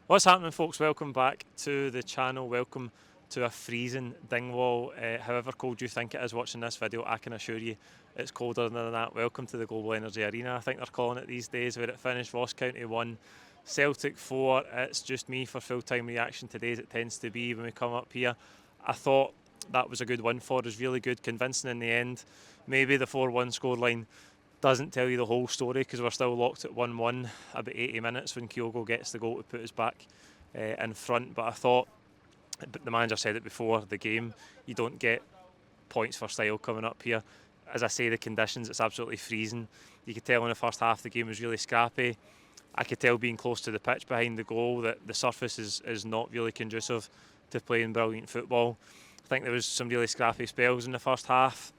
What's happening, folks? Welcome back to the channel. Welcome to a freezing Dingwall. However cold you think it is watching this video, I can assure you it's colder than that. Welcome to the Global Energy Arena, I think they're calling it these days, where it finished. Ross County 1, Celtic 4. It's just me for full-time reaction today, as it tends to be when we come up here. I thought that was a good win for us, really good, convincing in the end. Maybe the 4-1 scoreline doesn't tell you the whole story because we're still locked at 1-1 about 80 minutes when Kyogo gets the goal to put us back in front. But I thought, but the manager said it before the game, you don't get points for style coming up here. As I say, the conditions, it's absolutely freezing. You could tell in the first half the game was really scrappy. I could tell being close to the pitch behind the goal that the surface is not really conducive to playing brilliant football. I think there was some really scrappy spells in the first half.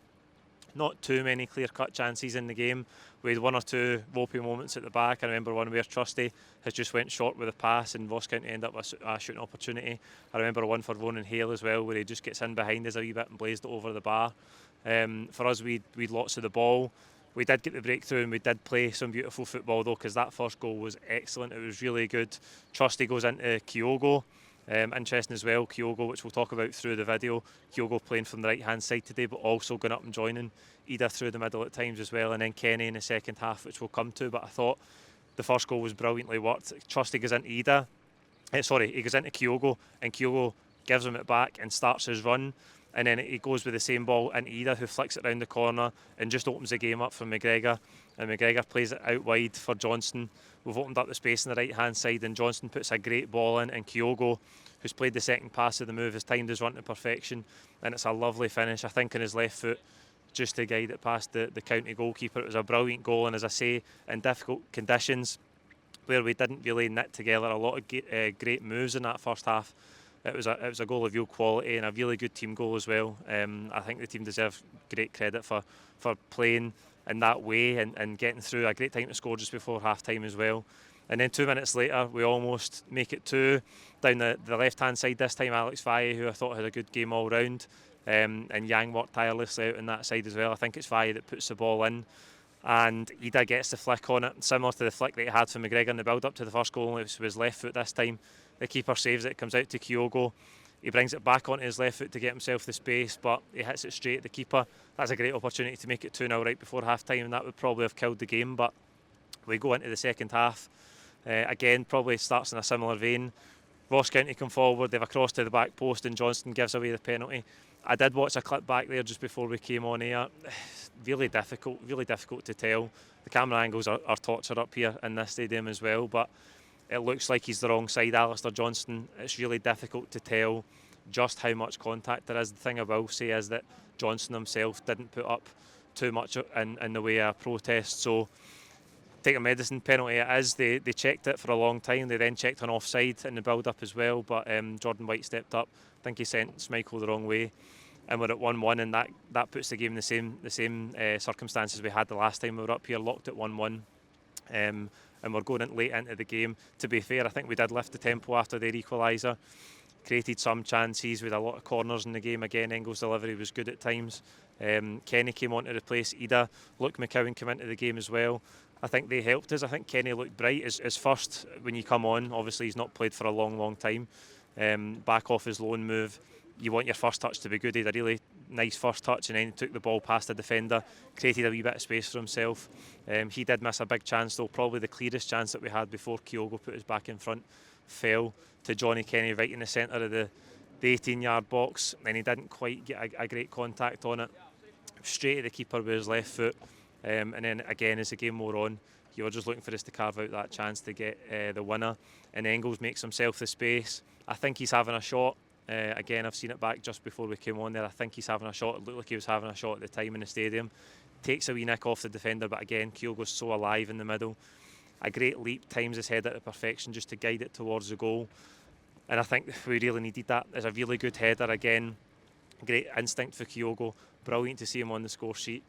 Not too many clear-cut chances in the game. We had one or two ropey moments at the back. I remember one where Trusty has just went short with a pass and Ross County end up with a shooting opportunity. I remember one for Ronan Hale as well, where he just gets in behind us a wee bit and blazed it over the bar. For us, we'd lots of the ball. We did get the breakthrough and we did play some beautiful football though, because that first goal was excellent. It was really good. Trusty goes into Kyogo. Interesting as well, Kyogo, which we'll talk about through the video. Kyogo playing from the right hand side today, but also going up and joining Ida through the middle at times as well, and then Kenny in the second half, which we'll come to. But I thought the first goal was brilliantly worked. Trusty goes into he goes into Kyogo, and Kyogo gives him it back and starts his run. And then he goes with the same ball into Ida, who flicks it round the corner and just opens the game up for McGregor. And McGregor plays it out wide for Johnston. We've opened up the space on the right hand side, and Johnston puts a great ball in. And Kyogo, who's played the second pass of the move, has timed his run to perfection. And it's a lovely finish, I think, on his left foot, just to guide it past the county goalkeeper. It was a brilliant goal, and as I say, in difficult conditions, where we didn't really knit together a lot of great moves in that first half. It was a goal of real quality and a really good team goal as well. I think the team deserve great credit for playing in that way and getting through. A great time to score just before half time as well. And then 2 minutes later, we almost make it two. Down the left hand side this time, Alex Faye, who I thought had a good game all round, and Yang worked tirelessly out on that side as well. I think it's Faye that puts the ball in, and Ida gets the flick on it, similar to the flick that he had for McGregor in the build up to the first goal. It was his left foot this time. The keeper saves it, comes out to Kyogo. He brings it back onto his left foot to get himself the space, but he hits it straight at the keeper. That's a great opportunity to make it 2-0 right before half time, and that would probably have killed the game. But we go into the second half. Again, probably starts in a similar vein. Ross County come forward, they have a cross to the back post, and Johnston gives away the penalty. I did watch a clip back there just before we came on air. Really difficult to tell. The camera angles are torture up here in this stadium as well, but it looks like he's the wrong side, Alistair Johnston. It's really difficult to tell just how much contact there is. The thing I will say is that Johnston himself didn't put up too much in the way of protest, so take a medicine penalty it is. They checked it for a long time. They then checked an offside in the build-up as well, but Jordan White stepped up. I think he sent Schmeichel the wrong way, and we're at 1-1, and that puts the game in the same circumstances we had the last time we were up here, locked at 1-1. And we're going in late into the game. To be fair, I think we did lift the tempo after their equaliser, created some chances with a lot of corners in the game. Again, Engels' delivery was good at times. Kenny came on to replace Ida. Luke McCowan came into the game as well. I think they helped us. I think Kenny looked bright. His first, when you come on, obviously he's not played for a long time. Back off his loan move, you want your first touch to be good. He had a really nice first touch and then took the ball past the defender, created a wee bit of space for himself. He did miss a big chance though, probably the clearest chance that we had before Kyogo put us back in front, fell to Johnny Kenny right in the centre of the 18-yard box, and he didn't quite get a great contact on it. Straight at the keeper with his left foot, and then again as the game wore on, you were just looking for us to carve out that chance to get the winner, and Engels makes himself the space. I think he's having a shot. Again, I've seen it back just before we came on there. I think he's having a shot. It looked like he was having a shot at the time in the stadium. Takes a wee nick off the defender, but again, Kyogo's so alive in the middle. A great leap, times his head at perfection just to guide it towards the goal. And I think we really needed that. It's a really good header again. Great instinct for Kyogo. Brilliant to see him on the score sheet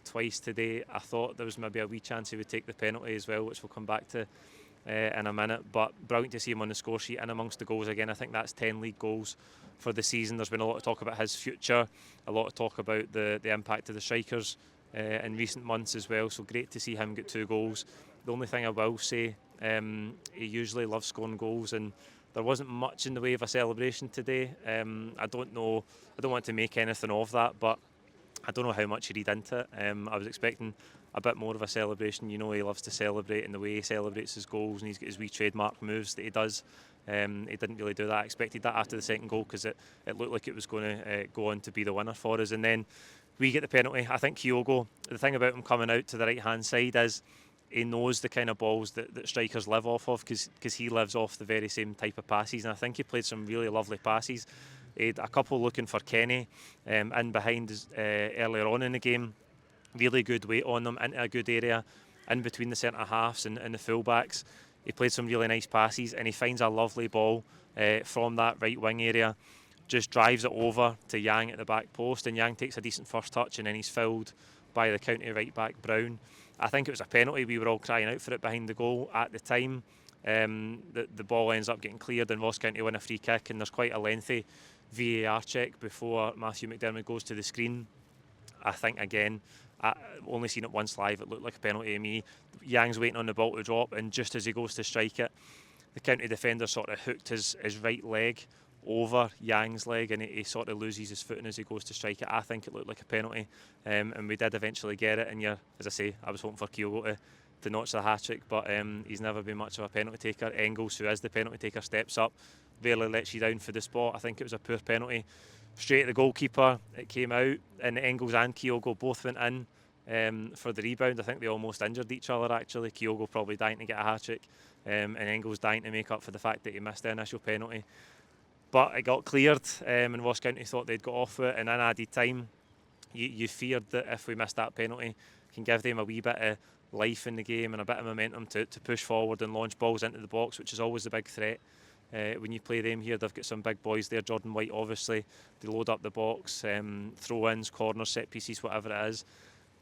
twice today. I thought there was maybe a wee chance he would take the penalty as well, which we'll come back to in a minute, but brilliant to see him on the score sheet and amongst the goals again. I think that's 10 league goals for the season. There's been a lot of talk about his future, a lot of talk about the impact of the strikers in recent months as well, so great to see him get 2 goals. The only thing I will say, he usually loves scoring goals, and there wasn't much in the way of a celebration today. I don't know, I don't want to make anything of that, but I don't know how much you read into it. I was expecting a bit more of a celebration. You know, he loves to celebrate, and the way he celebrates his goals, and he's got his wee trademark moves that he does. He didn't really do that. I expected that after the second goal because it looked like it was going to go on to be the winner for us. And then we get the penalty. I think Kyogo, the thing about him coming out to the right hand side is he knows the kind of balls that strikers live off of because he lives off the very same type of passes. And I think he played some really lovely passes. He had a couple looking for Kenny in behind earlier on in the game. Really good weight on them into a good area in between the centre halves and the full backs. He played some really nice passes and he finds a lovely ball from that right wing area. Just drives it over to Yang at the back post, and Yang takes a decent first touch, and then he's fouled by the county right back Brown. I think it was a penalty. We were all crying out for it behind the goal at the time. The ball ends up getting cleared and Ross County win a free kick, and there's quite a lengthy VAR check before Matthew McDermott goes to the screen. I think again, I only seen it once live, it looked like a penalty to me. Yang's waiting on the ball to drop, and just as he goes to strike it, the county defender sort of hooked his right leg over Yang's leg, and he sort of loses his footing as he goes to strike it. I think it looked like a penalty, and we did eventually get it. And as I say, I was hoping for Kyogo to notch the hat-trick, but he's never been much of a penalty taker. Engels, who is the penalty taker, steps up, rarely lets you down for the spot. I think it was a poor penalty. Straight at the goalkeeper, it came out, and Engels and Kyogo both went in for the rebound. I think they almost injured each other actually. Kyogo probably dying to get a hat-trick, and Engels dying to make up for the fact that he missed the initial penalty. But it got cleared, and Ross County thought they'd got off with it, and in added time, you feared that if we missed that penalty, it can give them a wee bit of life in the game and a bit of momentum to push forward and launch balls into the box, which is always the big threat. When you play them here, they've got some big boys there. Jordan White, obviously, they load up the box, throw-ins, corners, set pieces, whatever it is.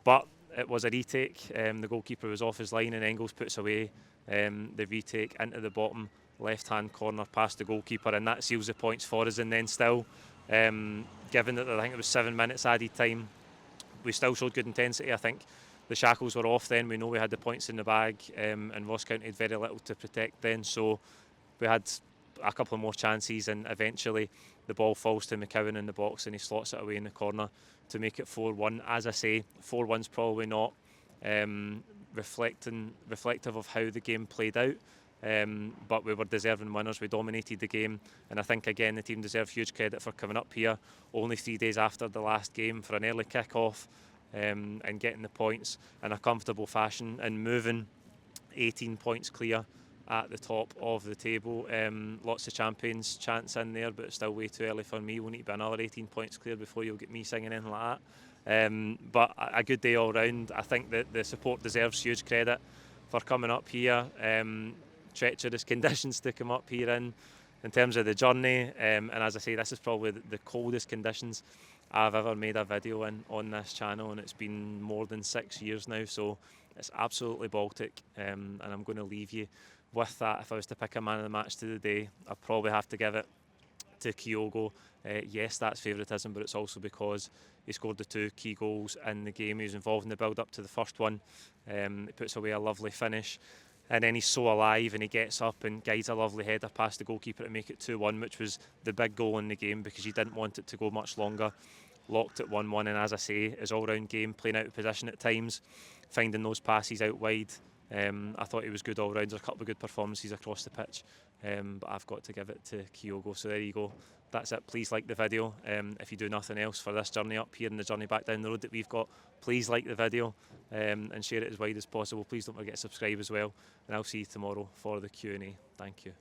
But it was a retake. The goalkeeper was off his line, and Engels puts away the retake into the bottom left-hand corner past the goalkeeper, and that seals the points for us. And then still, given that I think it was 7 minutes added time, we still showed good intensity. I think the shackles were off then. We know we had the points in the bag, and Ross County had very little to protect then. So we had a couple of more chances, and eventually the ball falls to McCowan in the box, and he slots it away in the corner to make it 4-1. As I say, 4-1's probably not reflective of how the game played out. But we were deserving winners. We dominated the game, and I think again the team deserve huge credit for coming up here only 3 days after the last game for an early kick-off, and getting the points in a comfortable fashion and moving 18 points clear at the top of the table. Lots of champions chants in there, but it's still way too early for me. We'll need to be another 18 points clear before you'll get me singing anything like that. But a good day all round. I think that the support deserves huge credit for coming up here. Treacherous conditions to come up here in terms of the journey, and as I say, this is probably the coldest conditions I've ever made a video in on this channel, and it's been more than 6 years now, so it's absolutely Baltic, and I'm going to leave you with that. If I was to pick a man of the match to the day, I'd probably have to give it to Kyogo. Yes, that's favouritism, but it's also because he scored the 2 key goals in the game. He was involved in the build-up to the first one. He puts away a lovely finish, and then he's so alive, and he gets up and guides a lovely header past the goalkeeper to make it 2-1, which was the big goal in the game because you didn't want it to go much longer. Locked at 1-1, and as I say, his all-round game, playing out of position at times, finding those passes out wide. I thought he was good all round. There's a couple of good performances across the pitch, but I've got to give it to Kyogo. So there you go. That's it. Please like the video. If you do nothing else for this journey up here and the journey back down the road that we've got, please like the video and share it as wide as possible. Please don't forget to subscribe as well, and I'll see you tomorrow for the Q&A. Thank you.